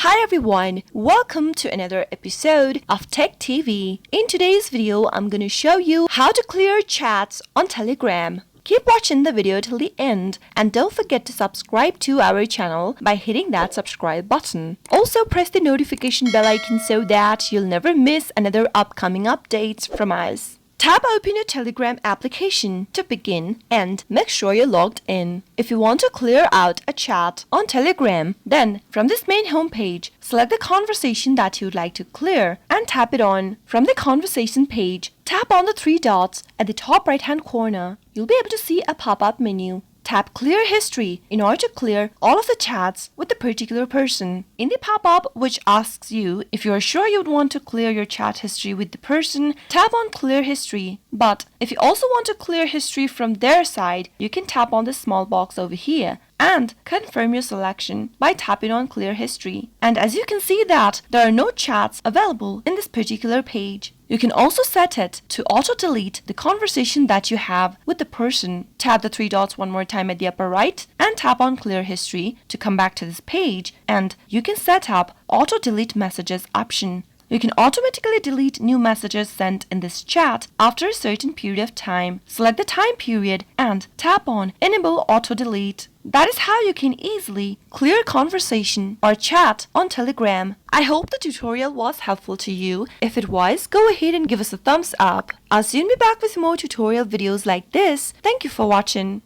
Hi everyone, welcome to another episode of Tech TV. In today's video, I'm going to show you how to clear chats on Telegram. Keep watching the video till the end and don't forget to subscribe to our channel by hitting that subscribe button. Also press the notification bell icon so that you'll never miss another upcoming updates from us. Tap open your Telegram application to begin and make sure you're logged in. If you want to clear out a chat on Telegram, then from this main homepage, select the conversation that you'd like to clear and tap it on. From the conversation page, tap on the three dots at the top right hand corner. You'll be able to see a pop-up menu. Tap Clear History in order to clear all of the chats with the particular person. In the pop-up which asks you if you are sure you would want to clear your chat history with the person, tap on Clear History. But if you also want to clear history from their side, you can tap on this small box over here and confirm your selection by tapping on Clear History. And as you can see that there are no chats available in this particular page. You can also set it to auto-delete the conversation that you have with the person. Tap the three dots one more time at the upper right and tap on Clear History to come back to this page, and you can set up auto-delete messages option. You can automatically delete new messages sent in this chat after a certain period of time. Select the time period and tap on Enable Auto Delete. That is how you can easily clear conversation or chat on Telegram. I hope the tutorial was helpful to you. If it was, go ahead and give us a thumbs up. I'll soon be back with more tutorial videos like this. Thank you for watching.